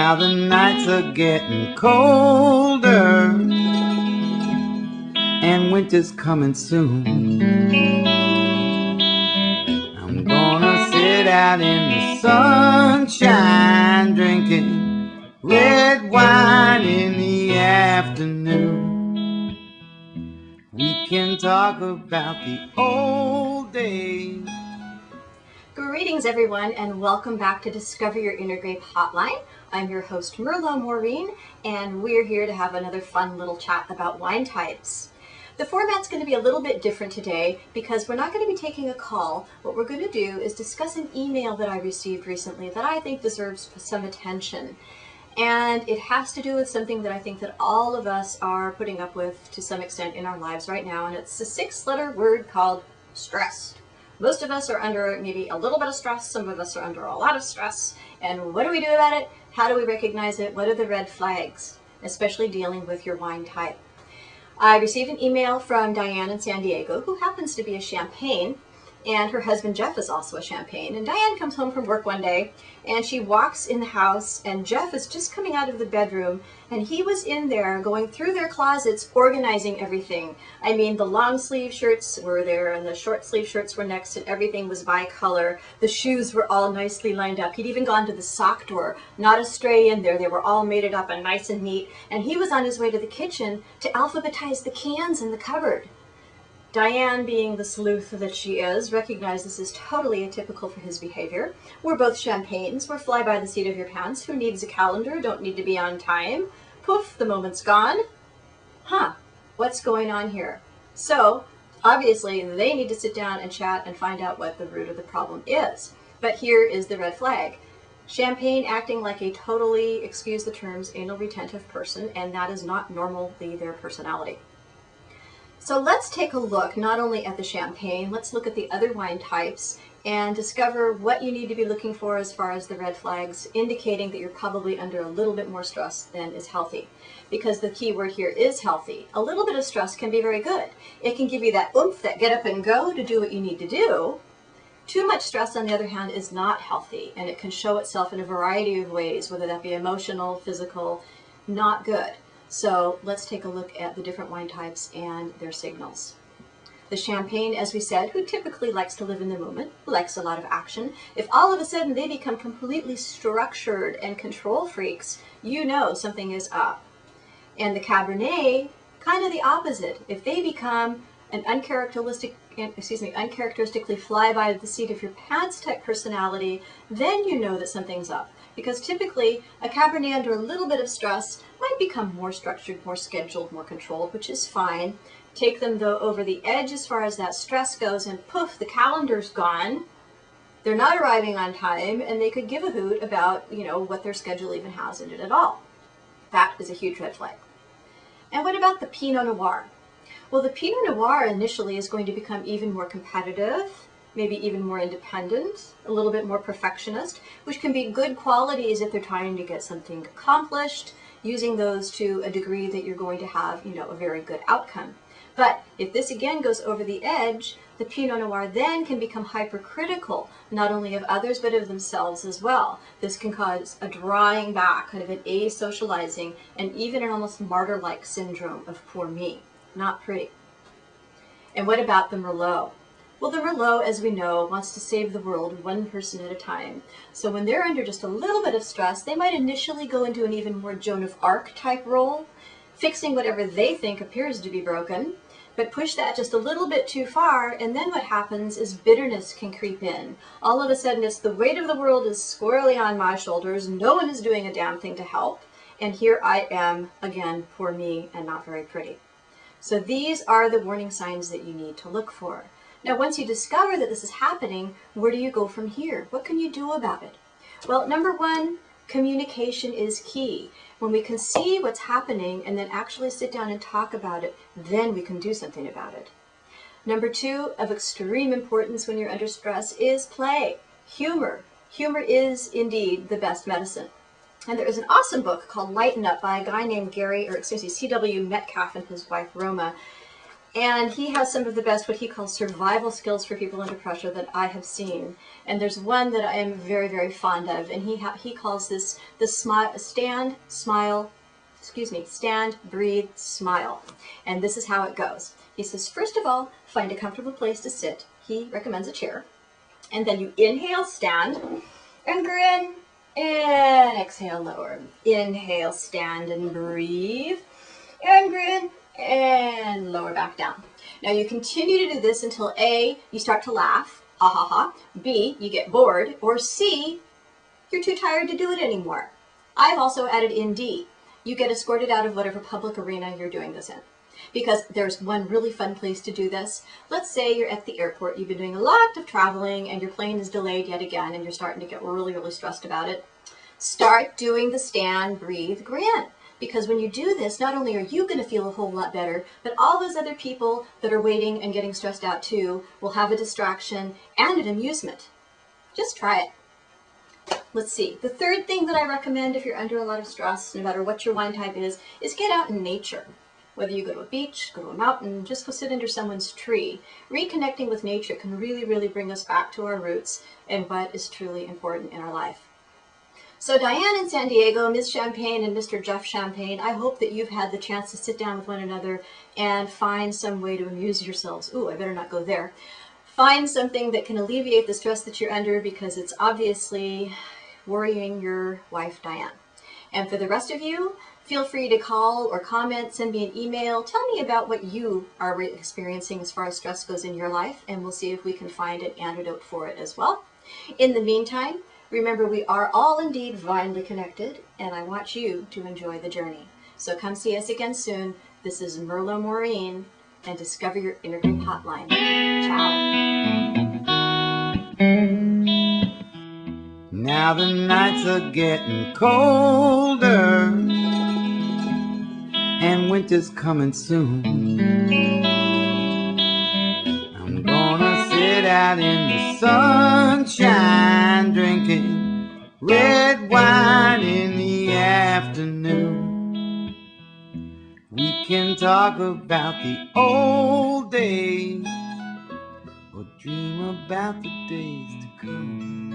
Now the nights are getting colder and winter's coming soon. I'm gonna sit out in the sunshine drinking red wine in the afternoon. We can talk about the old days. Greetings everyone, and welcome back to Discover Your Inner Grape Hotline. I'm your host Merlot Maureen, and we're here to have another fun little chat about wine types. The format's going to be a little bit different today because we're not going to be taking a call. What we're going to do is discuss an email that I received recently that I think deserves some attention. And it has to do with something that I think that all of us are putting up with to some extent in our lives right now, and it's a 6-letter word called stress. Most of us are under maybe a little bit of stress, some of us are under a lot of stress, and what do we do about it? How do we recognize it? What are the red flags, especially dealing with your wine type? I received an email from Diane in San Diego, who happens to be a Champagne, and her husband Jeff is also a Champagne. And Diane comes home from work one day, and she walks in the house, and Jeff is just coming out of the bedroom, and he was in there going through their closets, organizing everything. I mean, the long sleeve shirts were there, and the short sleeve shirts were next, and everything was by color. The shoes were all nicely lined up. He'd even gone to the sock drawer, not a stray in there. They were all mated up and nice and neat. And he was on his way to the kitchen to alphabetize the cans in the cupboard. Diane, being the sleuth that she is, recognized this as totally atypical for his behavior. We're both Champagnes. We're fly by the seat of your pants. Who needs a calendar? Don't need to be on time. Poof, the moment's gone. What's going on here? So, obviously, they need to sit down and chat and find out what the root of the problem is. But here is the red flag. Champagne acting like a totally, excuse the terms, anal retentive person, and that is not normally their personality. So let's take a look not only at the Champagne, let's look at the other wine types and discover what you need to be looking for as far as the red flags, indicating that you're probably under a little bit more stress than is healthy. Because the key word here is healthy. A little bit of stress can be very good. It can give you that oomph, that get up and go to do what you need to do. Too much stress, on the other hand, is not healthy, and it can show itself in a variety of ways, whether that be emotional, physical, not good. So let's take a look at the different wine types and their signals. The Champagne, as we said, who typically likes to live in the moment, likes a lot of action. If all of a sudden they become completely structured and control freaks, you know something is up. And the Cabernet, kind of the opposite. If they become an uncharacteristically fly by the seat of your pants type personality, then you know that something's up. Because typically, a Cabernet under a little bit of stress might become more structured, more scheduled, more controlled, which is fine. Take them, though, over the edge as far as that stress goes, and poof, the calendar's gone. They're not arriving on time, and they could give a hoot about, what their schedule even has in it at all. That is a huge red flag. And what about the Pinot Noir? Well, the Pinot Noir initially is going to become even more competitive, maybe even more independent, a little bit more perfectionist, which can be good qualities if they're trying to get something accomplished, using those to a degree that you're going to have, a very good outcome. But if this again goes over the edge, the Pinot Noir then can become hypercritical, not only of others, but of themselves as well. This can cause a drawing back, kind of an asocializing, and even an almost martyr-like syndrome of poor me. Not pretty. And what about the Merlot? Well, the Merlot, as we know, wants to save the world one person at a time. So when they're under just a little bit of stress, they might initially go into an even more Joan of Arc type role, fixing whatever they think appears to be broken, but push that just a little bit too far, and then what happens is bitterness can creep in. All of a sudden, it's the weight of the world is squarely on my shoulders, no one is doing a damn thing to help, and here I am, again, poor me, and not very pretty. So these are the warning signs that you need to look for. Now, once you discover that this is happening, where do you go from here? What can you do about it? Well, number one, communication is key. When we can see what's happening and then actually sit down and talk about it, then we can do something about it. Number two, of extreme importance when you're under stress, is play, humor. Humor is indeed the best medicine. And there is an awesome book called Lighten Up by a guy named C.W. Metcalf and his wife Roma. And he has some of the best, what he calls survival skills for people under pressure that I have seen. And there's one that I am very, very fond of, and he calls this the stand, breathe, smile. And this is how it goes. He says, first of all, find a comfortable place to sit. He recommends a chair. And then you inhale, stand, and grin, and exhale, lower. Inhale, stand, and breathe, and grin, and lower back down. Now you continue to do this until A, you start to laugh, ha ha ha, B, you get bored, or C, you're too tired to do it anymore. I've also added in D, you get escorted out of whatever public arena you're doing this in. Because there's one really fun place to do this. Let's say you're at the airport, you've been doing a lot of traveling and your plane is delayed yet again and you're starting to get really, really stressed about it. Start doing the stand, breathe, grin. Because when you do this, not only are you going to feel a whole lot better, but all those other people that are waiting and getting stressed out too will have a distraction and an amusement. Just try it. Let's see. The third thing that I recommend if you're under a lot of stress, no matter what your wine type is get out in nature. Whether you go to a beach, go to a mountain, just go sit under someone's tree. Reconnecting with nature can really, really bring us back to our roots and what is truly important in our life. So Diane in San Diego, Ms. Champagne and Mr. Jeff Champagne, I hope that you've had the chance to sit down with one another and find some way to amuse yourselves. Ooh, I better not go there. Find something that can alleviate the stress that you're under because it's obviously worrying your wife, Diane. And for the rest of you, feel free to call or comment, send me an email. Tell me about what you are experiencing as far as stress goes in your life, and we'll see if we can find an antidote for it as well. In the meantime, remember, we are all indeed divinely connected, and I want you to enjoy the journey. So come see us again soon. This is Merlot Maureen, and Discover Your Inner Grape Hotline. Ciao. Now the nights are getting colder, and winter's coming soon. I'm gonna sit out in the sunshine, drinking red wine in the afternoon. We can talk about the old days, or dream about the days to come.